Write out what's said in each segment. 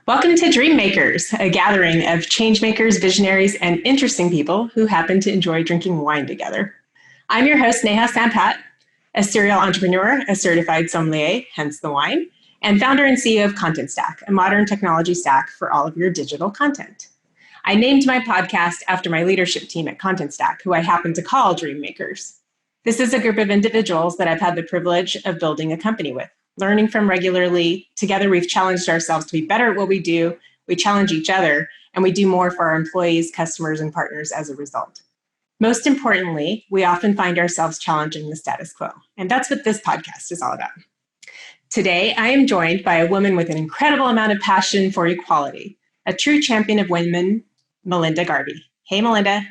Welcome to Dreammakers, a gathering of changemakers, visionaries, and interesting people who happen to enjoy drinking wine together. I'm your host, Neha Sampat, a serial entrepreneur, a certified sommelier, hence the wine, and founder and CEO of Content Stack, a modern technology stack for all of your digital content. I named my podcast after my leadership team at Content Stack, who I happen to call Dreammakers. This is a group of individuals that I've had the privilege of building a company with, learning from regularly. Together, we've challenged ourselves to be better at what we do. We challenge each other, and we do more for our employees, customers, and partners as a result. Most importantly, we often find ourselves challenging the status quo, and that's what this podcast is all about. Today, I am joined by a woman with an incredible amount of passion for equality, a true champion of women, Melinda Garvey. Hey, Melinda.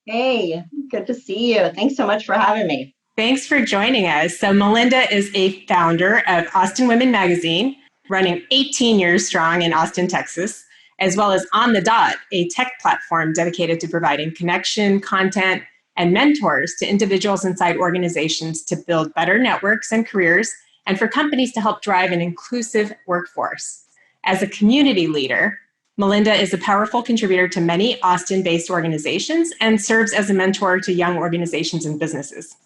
Hey, good to see you. Thanks so much for having me. Thanks for joining us. So Melinda is a founder of Austin Women Magazine, running 18 years strong in Austin, Texas, as well as On the Dot, a tech platform dedicated to providing connection, content, and mentors to individuals inside organizations to build better networks and careers, and for companies to help drive an inclusive workforce. As a community leader, Melinda is a powerful contributor to many Austin-based organizations and serves as a mentor to young organizations and businesses.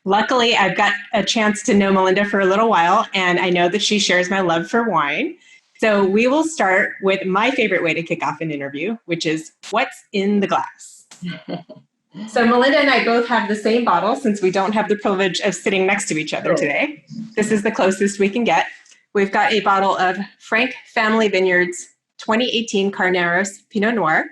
Luckily, I've got a chance to know Melinda for a little while, and I know that she shares my love for wine. So we will start with my favorite way to kick off an interview, which is what's in the glass. So Melinda and I both have the same bottle since we don't have the privilege of sitting next to each other today. This is the closest we can get. We've got a bottle of Frank Family Vineyards 2018 Carneros Pinot Noir.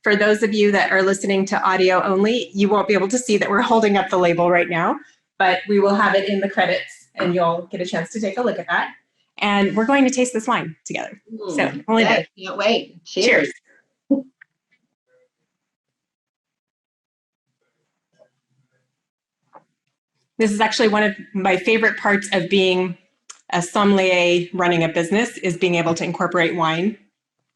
For those of you that are listening to audio only, you won't be able to see that we're holding up the label right now, but we will have it in the credits and you'll get a chance to take a look at that. And we're going to taste this wine together. So, Melinda. Can't wait. Cheers. This is actually one of my favorite parts of being a sommelier running a business is being able to incorporate wine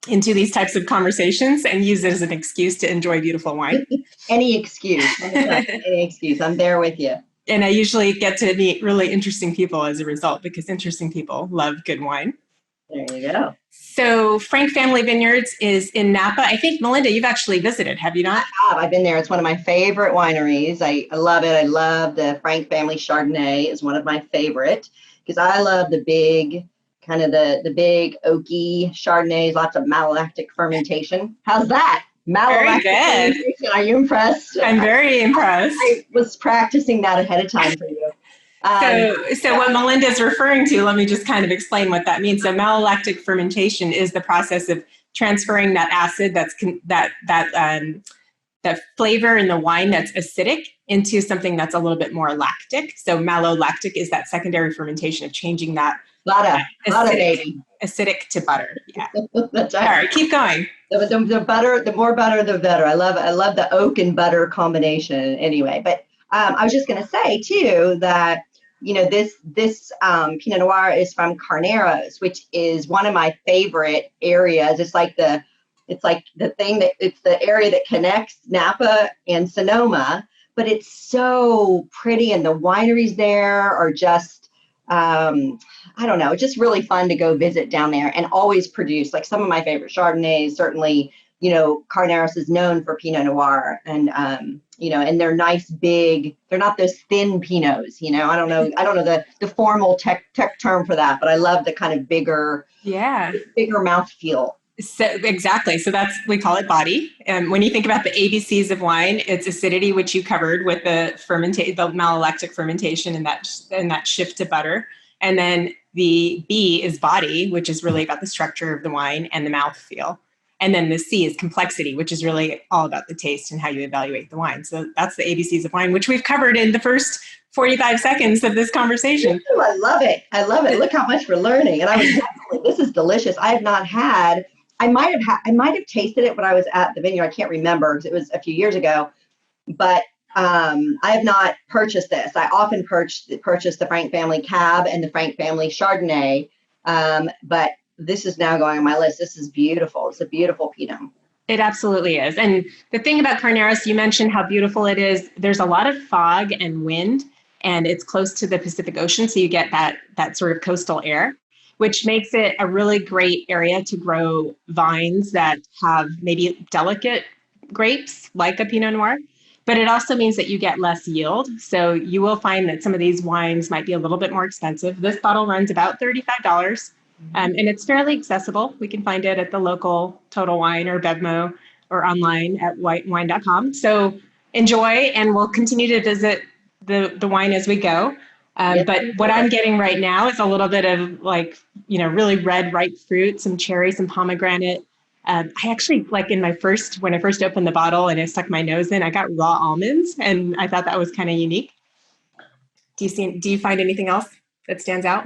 into these types of conversations and use it as an excuse to enjoy beautiful wine. Any excuse. Any excuse. I'm there with you. And I usually get to meet really interesting people as a result because interesting people love good wine. There you go. So Frank Family Vineyards is in Napa. I think, Melinda, you've actually visited, have you not? I have. I've been there. It's one of my favorite wineries. I love it. I love the Frank Family Chardonnay is one of my favorite because I love the big, kind of the big oaky Chardonnays, lots of malolactic fermentation. How's that? Very good. Are you impressed? I'm very impressed. I was practicing that ahead of time for you. So what Melinda's referring to, let me just kind of explain what that means. So malolactic fermentation is the process of transferring that acid that flavor in the wine that's acidic into something that's a little bit more lactic. So malolactic is that secondary fermentation of changing that acidic to butter. Yeah. That's right. All right, keep going. The butter, the more butter, the better. I love the oak and butter combination anyway. But I was just going to say too that this Pinot Noir is from Carneros, which is one of my favorite areas. It's the area that connects Napa and Sonoma. But it's so pretty, and the wineries there are just I don't know, just really fun to go visit down there and always produce like some of my favorite Chardonnays. Certainly, Carneros is known for Pinot Noir and they're nice, big, they're not those thin Pinots, I don't know the formal tech term for that, but I love the kind of bigger mouthfeel. So exactly. So we call it body. And when you think about the ABCs of wine, it's acidity, which you covered with the malolactic fermentation and that shift to butter. And then the B is body, which is really about the structure of the wine and the mouthfeel. And then the C is complexity, which is really all about the taste and how you evaluate the wine. So that's the ABCs of wine, which we've covered in the first 45 seconds of this conversation. Ooh, I love it. Look how much we're learning. And this is delicious. I might have tasted it when I was at the vineyard. I can't remember because it was a few years ago, but I have not purchased this. I often purchase the Frank Family Cab and the Frank Family Chardonnay, but this is now going on my list. This is beautiful. It's a beautiful Pinot. It absolutely is. And the thing about Carneros, you mentioned how beautiful it is. There's a lot of fog and wind, and it's close to the Pacific Ocean, so you get that sort of coastal air. which makes it a really great area to grow vines that have maybe delicate grapes like a Pinot Noir. But it also means that you get less yield. So you will find that some of these wines might be a little bit more expensive. This bottle runs about $35, and it's fairly accessible. We can find it at the local Total Wine or Bevmo or online at whitewine.com. So enjoy, and we'll continue to visit the wine as we go. Yes, But what I'm getting right now is a little bit of really red ripe fruit, some cherry, some pomegranate. I actually when I first opened the bottle and I stuck my nose in, I got raw almonds, and I thought that was kind of unique. Do you find anything else that stands out?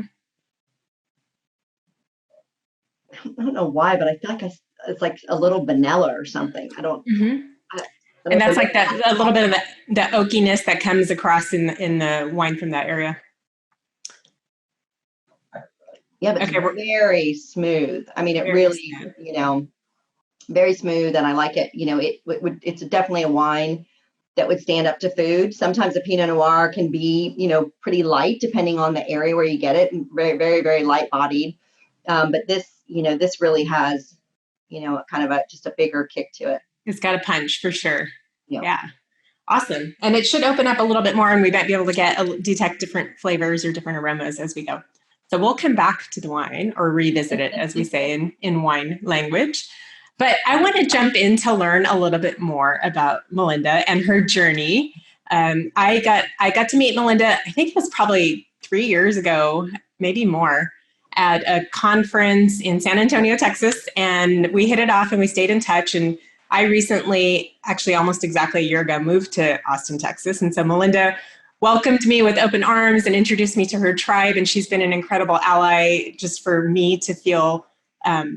I don't know why, but I feel like it's like a little vanilla or something. I don't. Mm-hmm. I don't And know that's if like that a little bit of the oakiness that comes across in the wine from that area. yeah, but it's Okay, very smooth. I mean, it very really, smooth. very smooth, and I like it. It's definitely a wine that would stand up to food. Sometimes a Pinot Noir can be, pretty light depending on the area where you get it, and very, very, very light bodied. But this really has, kind of just a bigger kick to it. It's got a punch for sure. Yeah. Yeah. Awesome. And it should open up a little bit more, and we might be able to detect different flavors or different aromas as we go. So we'll come back to the wine, or revisit it, as we say in wine language. But I want to jump in to learn a little bit more about Melinda and her journey. I got to meet Melinda, I think it was probably 3 years ago, maybe more, at a conference in San Antonio, Texas. And we hit it off and we stayed in touch. And I recently, actually almost exactly a year ago, moved to Austin, Texas. And so Melinda welcomed me with open arms and introduced me to her tribe. And she's been an incredible ally just for me to feel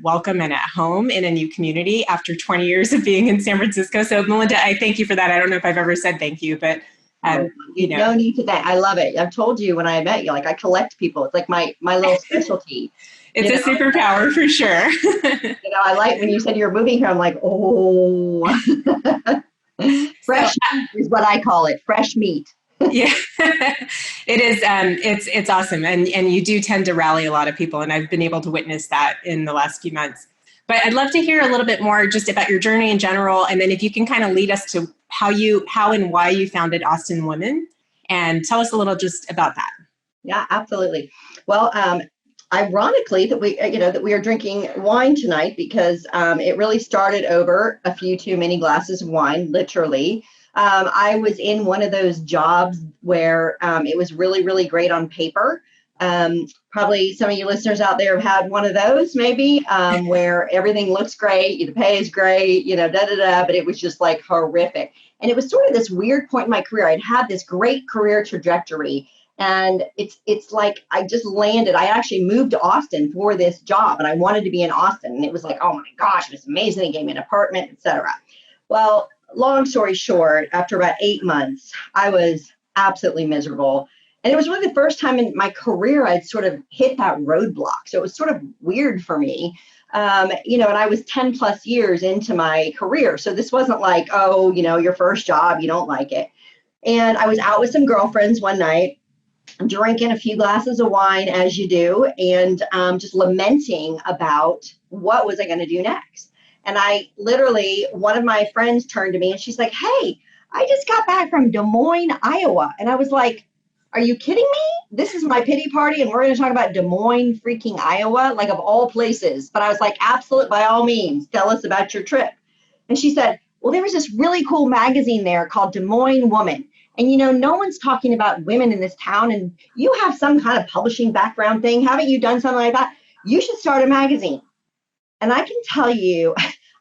welcome and at home in a new community after 20 years of being in San Francisco. So Melinda, I thank you for that. I don't know if I've ever said thank you, but no need to thank. I love it. I've told you when I met you, like I collect people. It's like my little specialty. It's a superpower for sure. I like when you said you're moving here. I'm like, oh, fresh meat is what I call it. Fresh meat. Yeah, it is. It's awesome, and you do tend to rally a lot of people, and I've been able to witness that in the last few months. But I'd love to hear a little bit more just about your journey in general, and then if you can kind of lead us to how and why you founded Austin Women, and tell us a little just about that. Yeah, absolutely. Well, ironically, that we are drinking wine tonight because it really started over a few too many glasses of wine, literally. I was in one of those jobs where it was really, really great on paper. Probably some of you listeners out there have had one of those, maybe, where everything looks great, the pay is great, but it was just like horrific. And it was sort of this weird point in my career. I'd had this great career trajectory, and it's like I just landed. I actually moved to Austin for this job, and I wanted to be in Austin. And it was like, oh my gosh, it was amazing. They gave me an apartment, etc. Well, long story short, after about 8 months, I was absolutely miserable. And it was really the first time in my career I'd sort of hit that roadblock. So it was sort of weird for me. And I was 10 plus years into my career. So this wasn't like, oh, your first job, you don't like it. And I was out with some girlfriends one night, drinking a few glasses of wine, as you do, and just lamenting about what was I going to do next. And one of my friends turned to me and she's like, hey, I just got back from Des Moines, Iowa. And I was like, are you kidding me? This is my pity party and we're going to talk about Des Moines, freaking Iowa, like of all places. But I was like, absolute, by all means, tell us about your trip. And she said, well, there was this really cool magazine there called Des Moines Woman. And, no one's talking about women in this town. And you have some kind of publishing background thing. Haven't you done something like that? You should start a magazine. And I can tell you,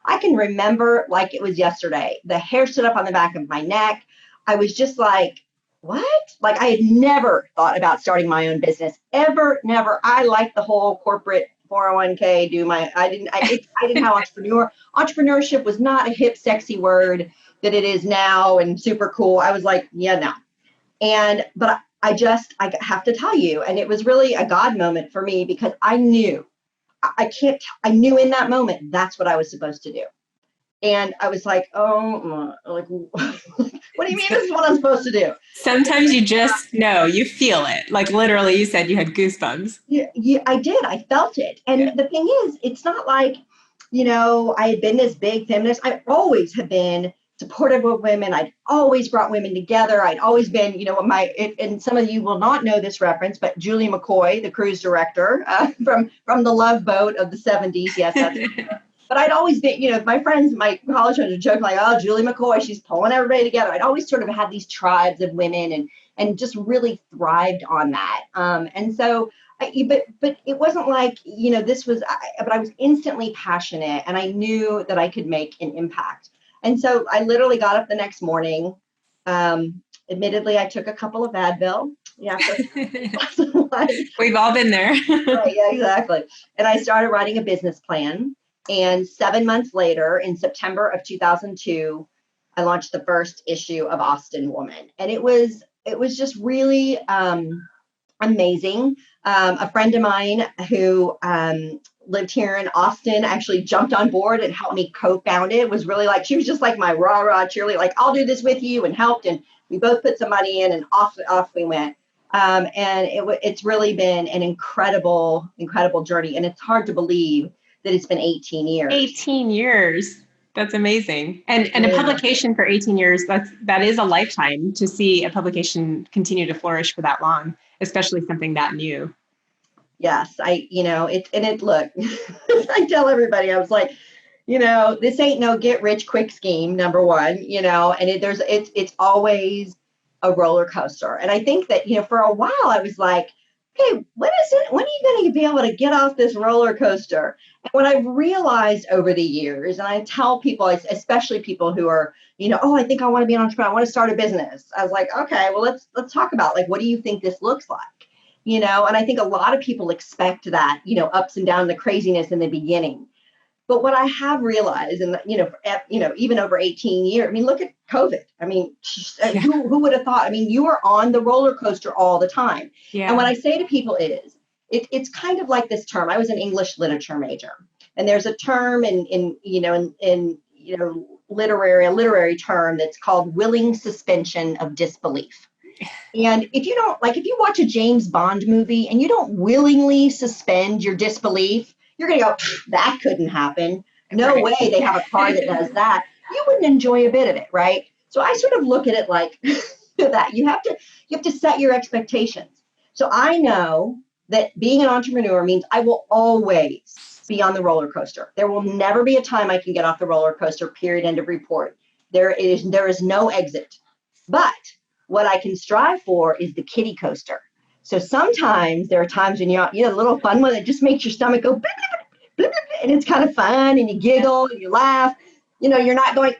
I can remember like it was yesterday. The hair stood up on the back of my neck. I was just like, what? Like I had never thought about starting my own business. Ever, never. I liked the whole corporate 401k, I didn't have entrepreneurship was not a hip, sexy word that it is now and super cool. I was like, yeah, no. But I have to tell you, and it was really a God moment for me because I knew in that moment, that's what I was supposed to do. And I was like, oh, like, what do you mean this is what I'm supposed to do? Sometimes you just know, you feel it. Like literally, you said you had goosebumps. Yeah, I did. I felt it. Yeah. And the thing is, it's not like, I had been this big feminist. I always have been supportive of women. I'd always brought women together. I'd always been, and some of you will not know this reference, but Julie McCoy, the cruise director from the Love Boat of the 70s. Yes, that's. But I'd always been, my friends, my college friends would joke like, oh, Julie McCoy, she's pulling everybody together. I'd always sort of had these tribes of women and just really thrived on that. And so, but it wasn't like, but I was instantly passionate and I knew that I could make an impact. And so I literally got up the next morning. Admittedly, I took a couple of Advil. Yeah. We've all been there. Right, yeah, exactly. And I started writing a business plan. And 7 months later, in September of 2002, I launched the first issue of Austin Woman. And it was just really amazing. A friend of mine who lived here in Austin actually jumped on board and helped me co-found it. Was really like, she was just like my rah-rah cheerleader, like, I'll do this with you, and helped. And we both put some money in and off we went. And it's really been an incredible journey. And it's hard to believe that it's been 18 years. 18 years. That's amazing. And a publication for 18 years, that is a lifetime to see a publication continue to flourish for that long, especially something that new. Yes, look, I tell everybody, I was like, this ain't no get rich quick scheme, number one, and it's always a roller coaster. And I think that, for a while I was like, okay, when are you going to be able to get off this roller coaster? And what I've realized over the years, and I tell people, especially people who are, oh, I think I want to be an entrepreneur, I want to start a business. I was like, okay, well, let's talk about, like, what do you think this looks like? And I think a lot of people expect that, ups and downs, the craziness in the beginning. But what I have realized, and even over 18 years, I mean, look at COVID. I mean, who would have thought? I mean, you are on the roller coaster all the time. Yeah. And what I say to people is, it's kind of like this term. I was an English literature major, and there's a term in literary term that's called willing suspension of disbelief. And if you watch a James Bond movie and you don't willingly suspend your disbelief, you're going to go, that couldn't happen. No way they have a car that does that. You wouldn't enjoy a bit of it, right? So I sort of look at it like that. You have to set your expectations. So I know that being an entrepreneur means I will always be on the roller coaster. There will never be a time I can get off the roller coaster, period, end of report. There is no exit. But what I can strive for is the kiddie coaster. So sometimes there are times when a little fun one that just makes your stomach go, blip, blip, blip, blip, and it's kind of fun, and you giggle and you laugh. You're not going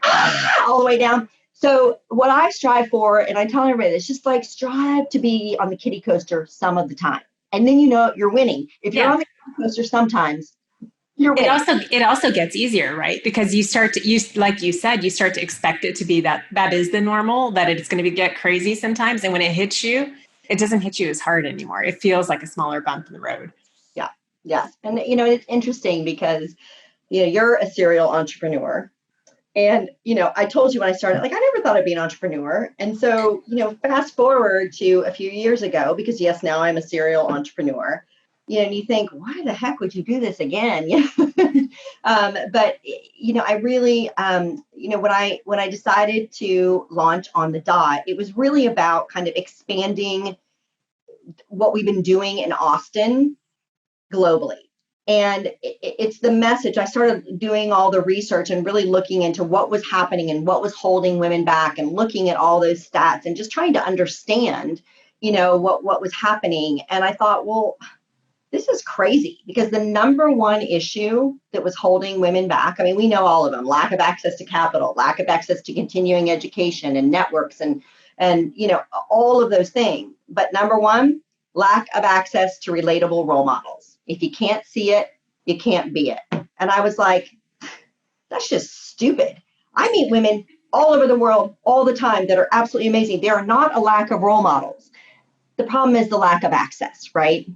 all the way down. So what I strive for, and I tell everybody, it's just like strive to be on the kiddie coaster some of the time, and then you're winning. If you're on the kiddie coaster sometimes, you're winning. It also gets easier, right? Because like you said, you start to expect it to be that is the normal, that it's going to get crazy sometimes, and when it hits you, it doesn't hit you as hard anymore. It feels like a smaller bump in the road. Yeah. Yes. And, it's interesting because, you're a serial entrepreneur. And, I told you when I started, like, I never thought I'd be an entrepreneur. And so, fast forward to a few years ago, because yes, now I'm a serial entrepreneur, and you think, why the heck would you do this again? But, I really, when I decided to launch On the Dot, it was really about kind of expanding what we've been doing in Austin globally. And it's the message. I started doing all the research and really looking into what was happening and what was holding women back, and looking at all those stats and just trying to understand, what was happening. And I thought, well, this is crazy, because the number one issue that was holding women back, I mean, we know all of them: lack of access to capital, lack of access to continuing education and networks, and all of those things. But number one, lack of access to relatable role models. If you can't see it, you can't be it. And I was like, that's just stupid. I meet women all over the world all the time that are absolutely amazing. There are not a lack of role models. The problem is the lack of access, right?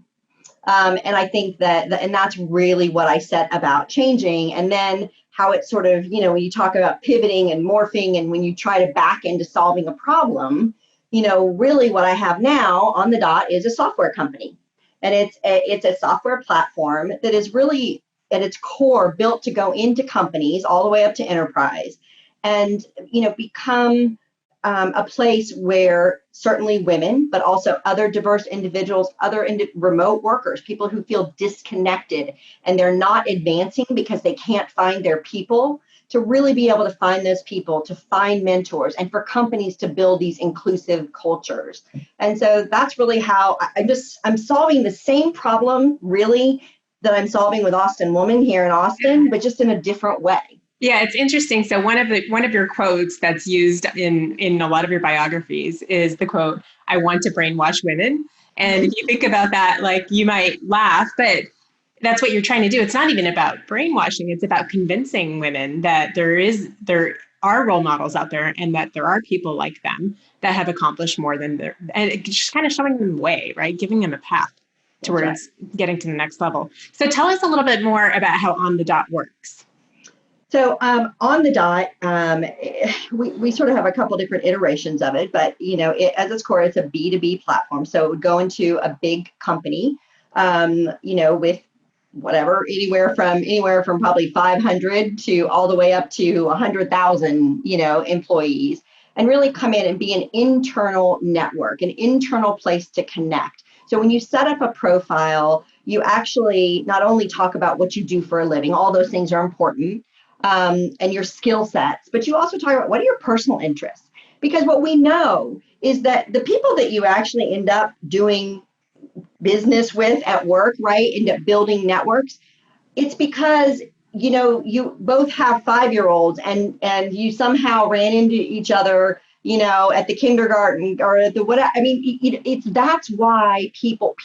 And I think and that's really what I set about changing. And then how it sort of, when you talk about pivoting and morphing, and when you try to back into solving a problem, really what I have now on the dot is a software company. And it's a software platform that is really at its core built to go into companies all the way up to enterprise and, become a place where certainly women, but also other diverse individuals, other remote workers, people who feel disconnected and they're not advancing because they can't find their people, to really be able to find those people, to find mentors, and for companies to build these inclusive cultures. And so that's really how I'm solving the same problem really that I'm solving with Austin Woman here in Austin, but just in a different way. Yeah, it's interesting. So one of your quotes that's used in a lot of your biographies is the quote, "I want to brainwash women." And if you think about that, like, you might laugh, but that's what you're trying to do. It's not even about brainwashing. It's about convincing women that there are role models out there and that there are people like them that have accomplished more than and just kind of showing them the way, right? Giving them a path towards getting to the next level. So tell us a little bit more about how On the Dot works. So on the dot, we sort of have a couple different iterations of it, but at its core, it's a B2B platform. So it would go into a big company, with whatever, anywhere from probably 500 to all the way up to 100,000, employees, and really come in and be an internal network, an internal place to connect. So when you set up a profile, you actually not only talk about what you do for a living, all those things are important, and your skill sets, but you also talk about what are your personal interests. Because what we know is that the people that you actually end up doing business with at work, right, end up building networks, it's because you both have 5-year-olds and you somehow ran into each other at the kindergarten or at the whatever. I mean, that's why people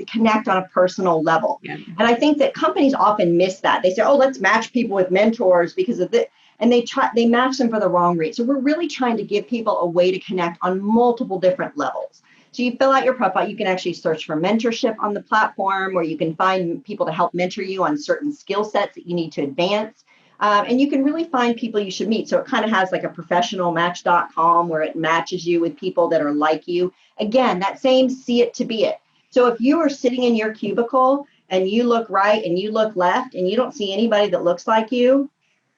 connect on a personal level. Yeah. And I think that companies often miss that. They say, oh, let's match people with mentors because of this. And they match them for the wrong reason. So we're really trying to give people a way to connect on multiple different levels. So you fill out your profile, you can actually search for mentorship on the platform, where you can find people to help mentor you on certain skill sets that you need to advance. And you can really find people you should meet. So it kind of has like a professional match.com where it matches you with people that are like you. Again, that same see it to be it. So if you are sitting in your cubicle and you look right and you look left and you don't see anybody that looks like you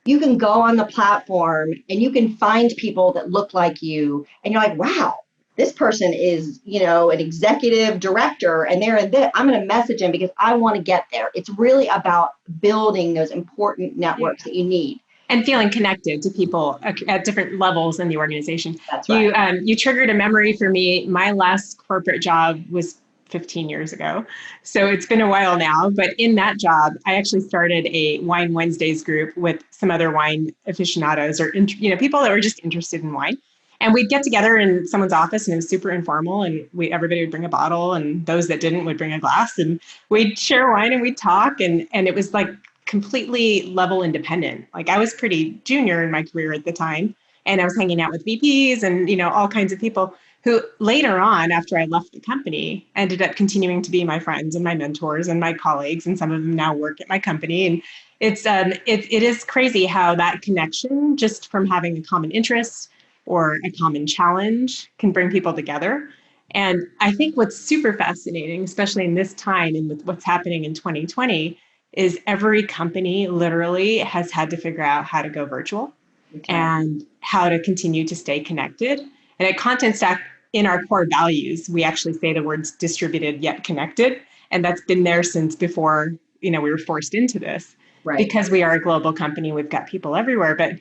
can go on the platform and you can find people that look like you. And you're like, wow, this person is, an executive director and they're in this. I'm going to message them because I want to get there. It's really about building those important networks that you need. And feeling connected to people at different levels in the organization. That's right. You triggered a memory for me. My last corporate job was 15 years ago. So it's been a while now. But in that job, I actually started a Wine Wednesdays group with some other wine aficionados or people that were just interested in wine. And we'd get together in someone's office and it was super informal, and everybody would bring a bottle, and those that didn't would bring a glass, and we'd share wine and we'd talk. And it was like completely level independent. Like, I was pretty junior in my career at the time, and I was hanging out with VPs and, all kinds of people who later on, after I left the company, ended up continuing to be my friends and my mentors and my colleagues. And some of them now work at my company. And it is crazy how that connection, just from having a common interest or a common challenge, can bring people together. And I think what's super fascinating, especially in this time and with what's happening in 2020, is every company literally has had to figure out how to go virtual and how to continue to stay connected. And at Content Stack, in our core values, we actually say the words distributed yet connected. And that's been there since before, we were forced into this. Right. Because we are a global company, we've got people everywhere. But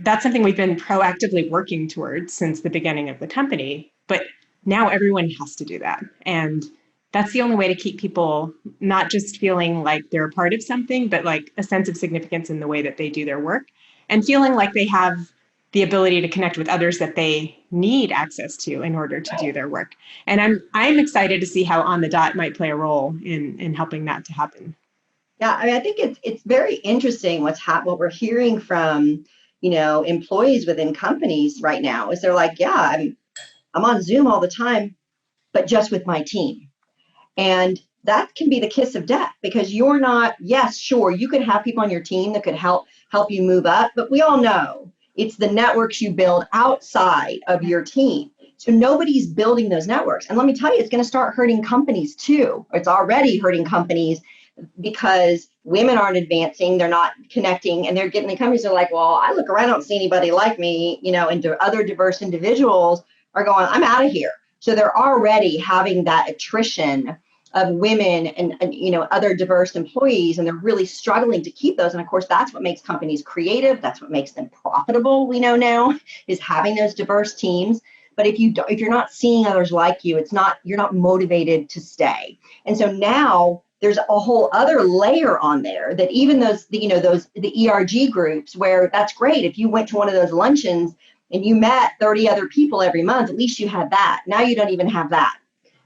that's something we've been proactively working towards since the beginning of the company. But now everyone has to do that. And that's the only way to keep people not just feeling like they're a part of something, but like a sense of significance in the way that they do their work, and feeling like they have the ability to connect with others that they need access to in order to do their work. And I'm excited to see how On the Dot might play a role in helping that to happen. Yeah, I mean, I think it's very interesting what we're hearing from employees within companies right now is they're like, yeah, I'm on Zoom all the time, but just with my team. And that can be the kiss of death, because you're not, yes, sure, you could have people on your team that could help you move up, but we all know it's the networks you build outside of your team. So nobody's building those networks. And let me tell you, it's going to start hurting companies too. It's already hurting companies because women aren't advancing, they're not connecting, and they're getting, the companies are like, well, I look around, I don't see anybody like me, and other diverse individuals are going, I'm out of here. So they're already having that attrition of women and other diverse employees, and they're really struggling to keep those. And of course, that's what makes companies creative. That's what makes them profitable. We know now is having those diverse teams. But if you're not seeing others like you, you're not motivated to stay. And so now there's a whole other layer on there that even the ERG groups, where that's great. If you went to one of those luncheons and you met 30 other people every month, at least you had that. Now you don't even have that.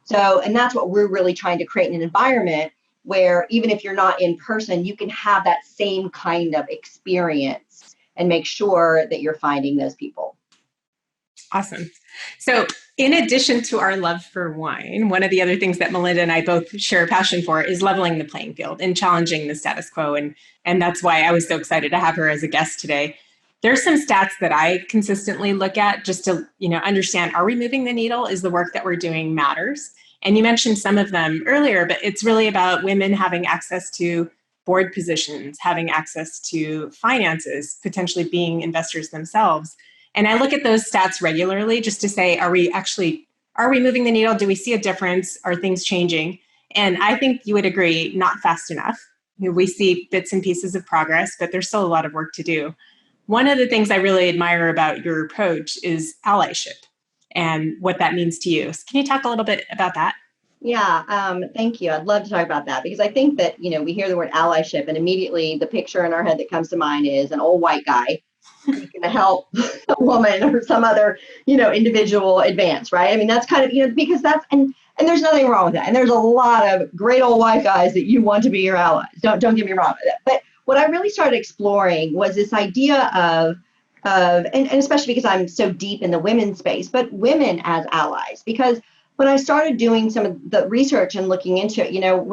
So, and that's what we're really trying to create, an environment where even if you're not in person, you can have that same kind of experience and make sure that you're finding those people. Awesome. So in addition to our love for wine, one of the other things that Melinda and I both share a passion for is leveling the playing field and challenging the status quo. And that's why I was so excited to have her as a guest today. There's some stats that I consistently look at just to, understand, are we moving the needle? Is the work that we're doing matters? And you mentioned some of them earlier, but it's really about women having access to board positions, having access to finances, potentially being investors themselves. And I look at those stats regularly just to say, are we moving the needle? Do we see a difference? Are things changing? And I think you would agree, not fast enough. We see bits and pieces of progress, but there's still a lot of work to do. One of the things I really admire about your approach is allyship and what that means to you. So can you talk a little bit about that? Yeah, thank you. I'd love to talk about that, because I think that, we hear the word allyship and immediately the picture in our head that comes to mind is an old white guy who's going to help a woman or some other, individual advance, right? I mean, that's kind of, because that's, and there's nothing wrong with that. And there's a lot of great old white guys that you want to be your allies. Don't get me wrong with that. But what I really started exploring was this idea of and especially because I'm so deep in the women's space, but women as allies. Because when I started doing some of the research and looking into it,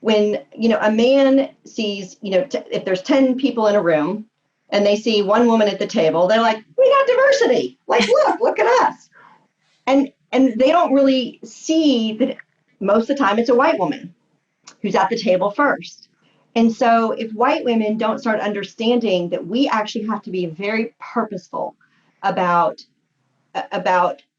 when a man sees, if there's 10 people in a room and they see one woman at the table, they're like, we got diversity. Like, look at us. And they don't really see that most of the time it's a white woman who's at the table first. And so if white women don't start understanding that we actually have to be very purposeful about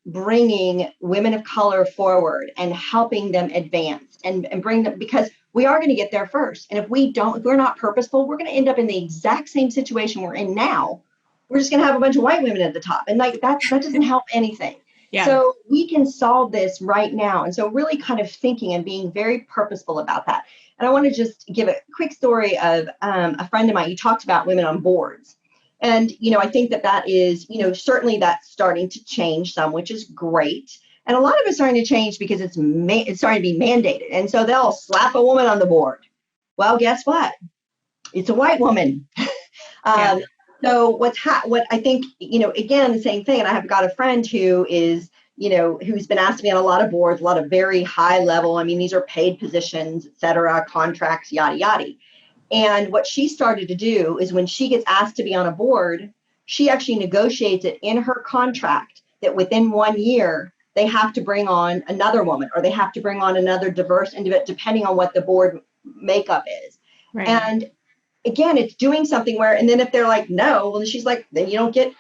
bringing women of color forward and helping them advance and bring them, because we are going to get there first. And if we're not purposeful, we're going to end up in the exact same situation we're in now. We're just going to have a bunch of white women at the top. And like that doesn't help anything. Yeah. So we can solve this right now. And so really kind of thinking and being very purposeful about that. And I want to just give a quick story of a friend of mine. You talked about women on boards. And, I think that is, certainly that's starting to change some, which is great. And a lot of it's starting to change because it's starting to be mandated. And so they'll slap a woman on the board. Well, guess what? It's a white woman. Yeah. So what I think, again, the same thing. And I've got a friend who is, who's been asked to be on a lot of boards, a lot of very high level. I mean, these are paid positions, et cetera, contracts, yada, yada. And what she started to do is when she gets asked to be on a board, she actually negotiates it in her contract that within 1 year, they have to bring on another woman or they have to bring on another diverse individual, depending on what the board makeup is. Right. And again, it's doing something where, and then if they're like, no, well, she's like, then you don't get,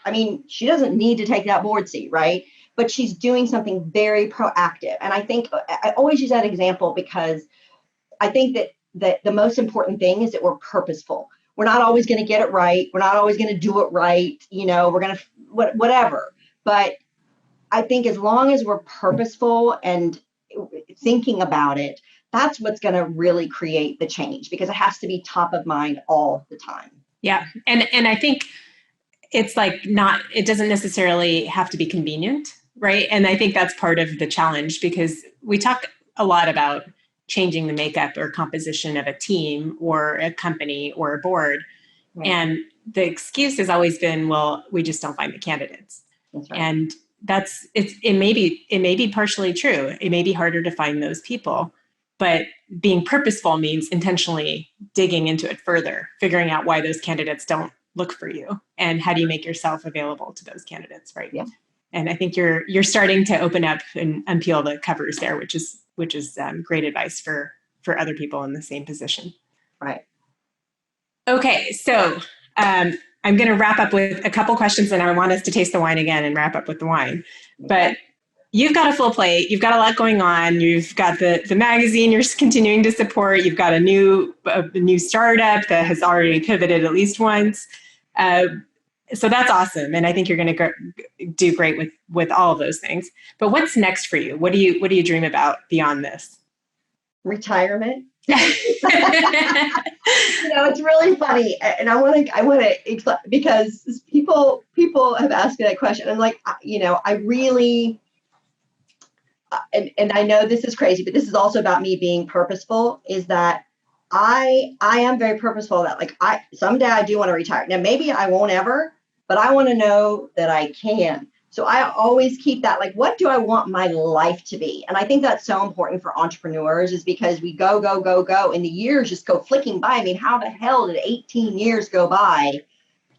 she doesn't need to take that board seat, right? But she's doing something very proactive. And I think I always use that example because I think that the most important thing is that we're purposeful. We're not always going to get it right. We're not always going to do it right. We're going to, whatever. But I think as long as we're purposeful and thinking about it, that's what's going to really create the change, because it has to be top of mind all the time. Yeah. And I think it's like it doesn't necessarily have to be convenient, right? And I think that's part of the challenge, because we talk a lot about changing the makeup or composition of a team or a company or a board. Right. And the excuse has always been, well, we just don't find the candidates. That's right. And it may be partially true. It may be harder to find those people, But being purposeful means intentionally digging into it further, figuring out why those candidates don't look for you, and how do you make yourself available to those candidates, right? Yeah. And I think you're starting to open up and unpeel the covers there, which is great advice for other people in the same position. Right. Okay, so I'm going to wrap up with a couple questions, and I want us to taste the wine again and wrap up with the wine. Okay. But you've got a full plate. You've got a lot going on. You've got the magazine you're continuing to support. You've got a new startup that has already pivoted at least once. So that's awesome, and I think you're going to do great with all of those things. But what's next for you? What do you dream about beyond this? Retirement. It's really funny, and I want to because people have asked me that question. I'm like, I really, and I know this is crazy, but this is also about me being purposeful. Is that I am very purposeful that someday I do want to retire. Now maybe I won't ever, but I want to know that I can. So I always keep that, what do I want my life to be? And I think that's so important for entrepreneurs, is because we go, and the years just go flicking by. I mean, how the hell did 18 years go by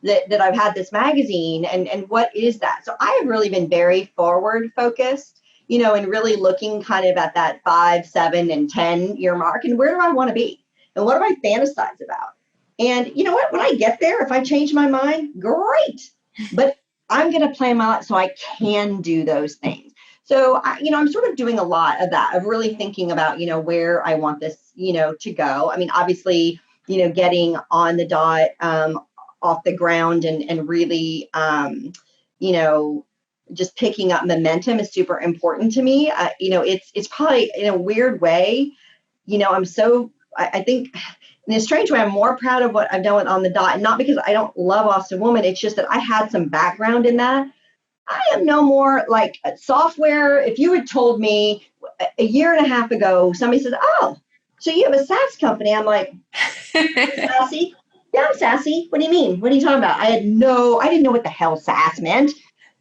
that I've had this magazine, and what is that? So I have really been very forward focused, and really looking kind of at that 5, 7, and 10 year mark, and where do I want to be? And what do I fantasize about? And you know what, when I get there, if I change my mind, great. But I'm going to plan my life so I can do those things. So, I'm sort of doing a lot of that, of really thinking about, where I want this, to go. I mean, obviously, getting on the dot, off the ground and really, just picking up momentum is super important to me. It's probably in a weird way, I think in a strange way, I'm more proud of what I've done on the dot, and not because I don't love Austin Woman. It's just that I had some background in that. I am no more like software. If you had told me a year and a half ago, somebody says, "Oh, so you have a SaaS company?" I'm like, "Sassy? Yeah, I'm sassy. What do you mean? What are you talking about?" I didn't know what the hell SaaS meant,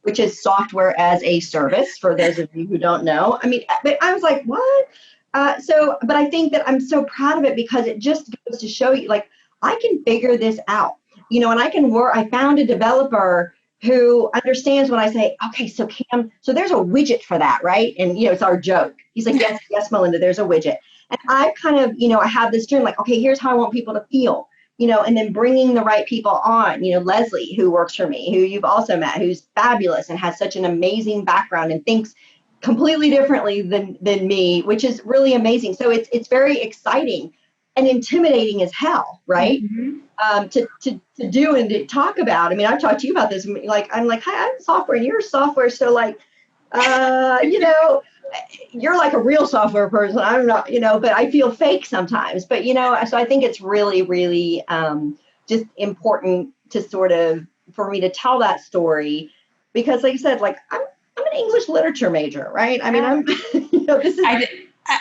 which is software as a service, for those of you who don't know. I mean, but I was like, what? But I think that I'm so proud of it, because it just goes to show you, I can figure this out, and I can work. I found a developer who understands when I say, okay, so Cam, so there's a widget for that, right? And, it's our joke. He's like, yes, Melinda, there's a widget. And I kind of, I have this dream, okay, here's how I want people to feel, and then bringing the right people on, Leslie, who works for me, who you've also met, who's fabulous and has such an amazing background and thinks completely differently than me, which is really amazing. So it's very exciting and intimidating as hell, right? Mm-hmm. To do and to talk about. I mean, I've talked to you about this. I'm like, hi, I'm software and you're software. So you're like a real software person. I'm not, but I feel fake sometimes. But, so I think it's really, really just important to sort of, for me to tell that story, because like I said, I'm an English literature major, right? I mean, I'm, this is.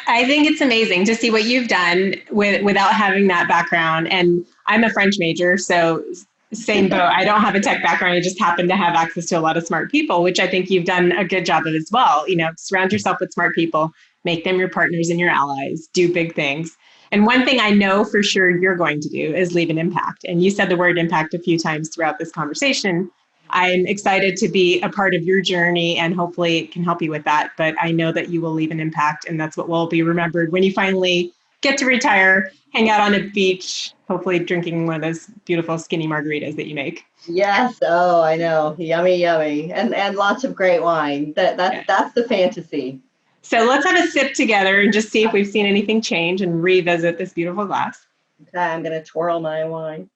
I think it's amazing to see what you've done without having that background. And I'm a French major, so same boat. I don't have a tech background. I just happen to have access to a lot of smart people, which I think you've done a good job of as well. Surround yourself with smart people, make them your partners and your allies, do big things. And one thing I know for sure you're going to do is leave an impact. And you said the word impact a few times throughout this conversation. I'm excited to be a part of your journey, and hopefully it can help you with that. But I know that you will leave an impact, and that's what will be remembered when you finally get to retire, hang out on a beach, hopefully drinking one of those beautiful skinny margaritas that you make. Yes. Oh, I know. Yummy, yummy. And lots of great wine. That's the fantasy. So let's have a sip together and just see if we've seen anything change and revisit this beautiful glass. Okay, I'm going to twirl my wine.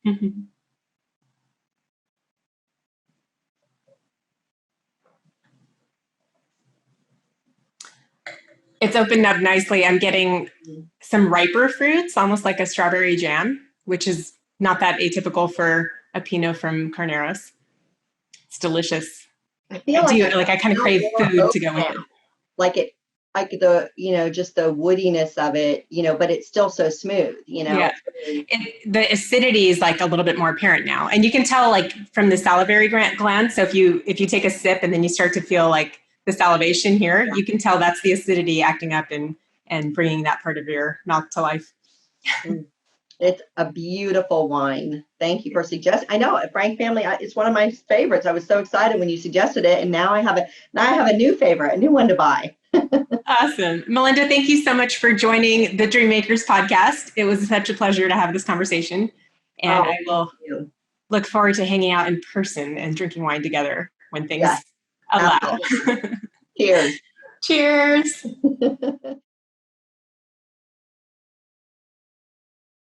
It's opened up nicely. I'm getting some riper fruits, almost like a strawberry jam, which is not that atypical for a Pinot from Carneros. It's delicious. I feel I kind of crave food to go with it. Like the, just the woodiness of it, but it's still so smooth, Yeah. The acidity is a little bit more apparent now. And you can tell from the salivary gland. So if you take a sip and then you start to feel the salivation here, you can tell that's the acidity acting up and and bringing that part of your mouth to life. It's a beautiful wine. Thank you for suggesting. I know Frank Family. It's one of my favorites. I was so excited when you suggested it, and now I have a new favorite, a new one to buy. Awesome. Melinda, thank you so much for joining the Dreammakers podcast. It was such a pleasure to have this conversation, and I will look forward to hanging out in person and drinking wine together when things allow. Cheers. Cheers.